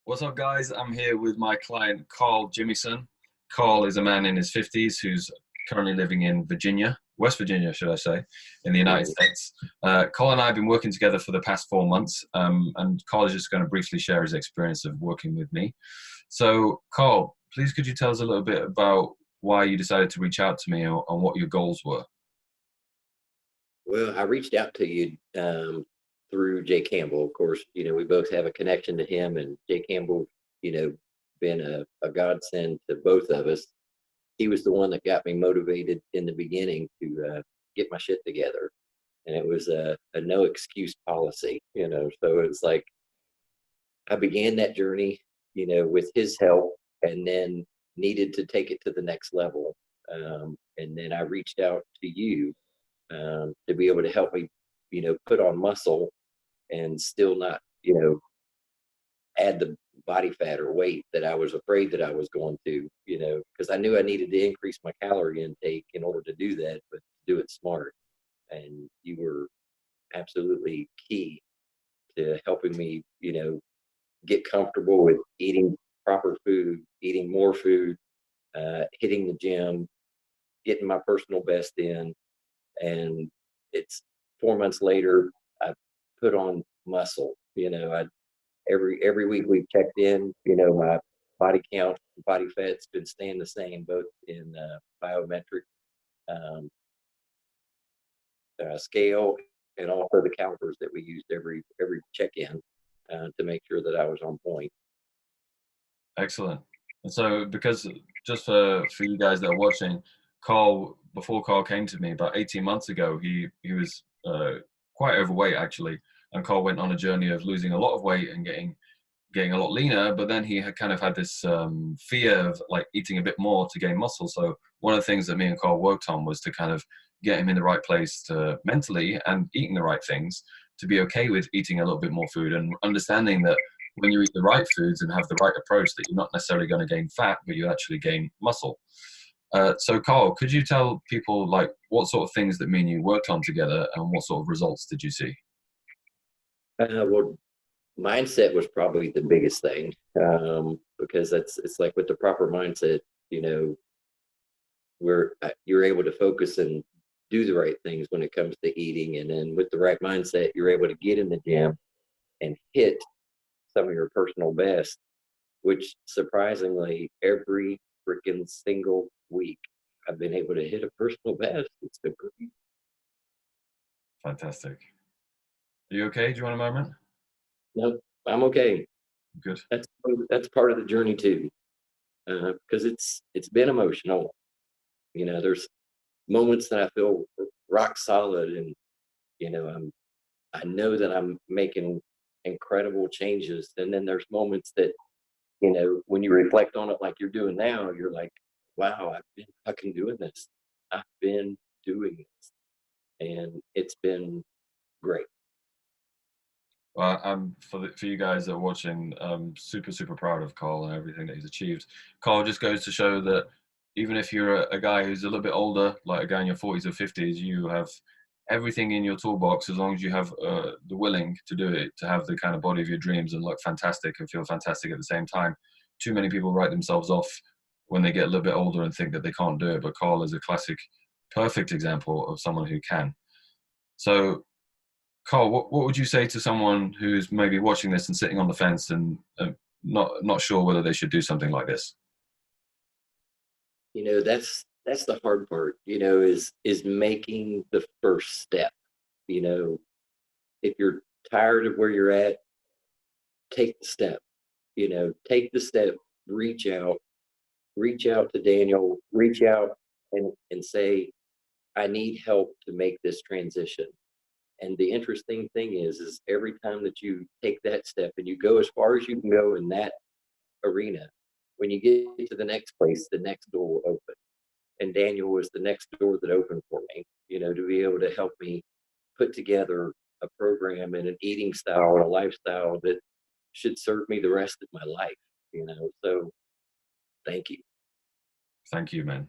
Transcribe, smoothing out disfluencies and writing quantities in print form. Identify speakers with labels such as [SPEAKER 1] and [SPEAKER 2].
[SPEAKER 1] What's up, guys? I'm here with my client, Carl Jimison. Carl is a man in his 50s who's currently living in Virginia, West Virginia, should I say, in the United States. Carl and I have been working together for the past 4 months, and Carl is just going to briefly share his experience of working with me. So, Carl, please could you tell us a little bit about why you decided to reach out to me and what your goals were?
[SPEAKER 2] Well, I reached out to you through Jay Campbell. Of course, we both have a connection to him, and Jay Campbell, been a godsend to both of us. He was the one that got me motivated in the beginning to get my shit together. And it was a no excuse policy. So it was like I began that journey, with his help, and then needed to take it to the next level. And then I reached out to you to be able to help me, put on muscle and still not, add the body fat or weight that I was afraid that I was going to, because I knew I needed to increase my calorie intake in order to do that, but do it smart. And you were absolutely key to helping me, get comfortable with eating proper food, eating more food, hitting the gym, getting my personal best in. And it's 4 months later, I put on muscle. I every week we've checked in. My body count, body fat's been staying the same, both in biometric um, scale and also the calipers that we used every check-in to make sure that I was on point.
[SPEAKER 1] Excellent. And so, because just for you guys that are watching, Carl, before Carl came to me about 18 months ago, he was quite overweight actually, and Carl went on a journey of losing a lot of weight and getting a lot leaner. But then he had kind of had this fear of like eating a bit more to gain muscle. So one of the things that me and Carl worked on was to kind of get him in the right place to mentally and eating the right things to be okay with eating a little bit more food and understanding that when you eat the right foods and have the right approach, that you're not necessarily going to gain fat, but you actually gain muscle. So, Carl, could you tell people like what sort of things that me and you worked on together, and what sort of results did you see?
[SPEAKER 2] Well, mindset was probably the biggest thing, because it's like with the proper mindset, you know, where you're able to focus and do the right things when it comes to eating, and then with the right mindset, you're able to get in the gym and hit some of your personal best, which surprisingly every freaking single week I've been able to hit a personal best. It's been great.
[SPEAKER 1] Fantastic. Are you okay? Do you want a moment?
[SPEAKER 2] No, I'm okay.
[SPEAKER 1] Good.
[SPEAKER 2] That's part of the journey too, because it's been emotional. There's moments that I feel rock solid, and I know that I'm making incredible changes, and then there's moments that when you reflect on it like you're doing now, you're like, wow, I've been fucking doing this. I've been doing this, and it's been great.
[SPEAKER 1] Well, for you guys that are watching, I'm super proud of Carl and everything that he's achieved. Carl just goes to show that even if you're a guy who's a little bit older, like a guy in your 40s or 50s, you have everything in your toolbox as long as you have the willing to do it, to have the kind of body of your dreams and look fantastic and feel fantastic at the same time. Too many people write themselves off when they get a little bit older and think that they can't do it, but Carl is a classic, perfect example of someone who can. So, Carl, what would you say to someone who's maybe watching this and sitting on the fence and not sure whether they should do something like this?
[SPEAKER 2] That's the hard part. Is making the first step. You know, if you're tired of where you're at, take the step. Take the step. Reach out. Reach out to Daniel. Reach out and say, I need help to make this transition. And the interesting thing is every time that you take that step and you go as far as you can go in that arena, when you get to the next place, the next door will open. And Daniel was the next door that opened for me, to be able to help me put together a program and an eating style and a lifestyle that should serve me the rest of my life. So thank you.
[SPEAKER 1] Thank you, man.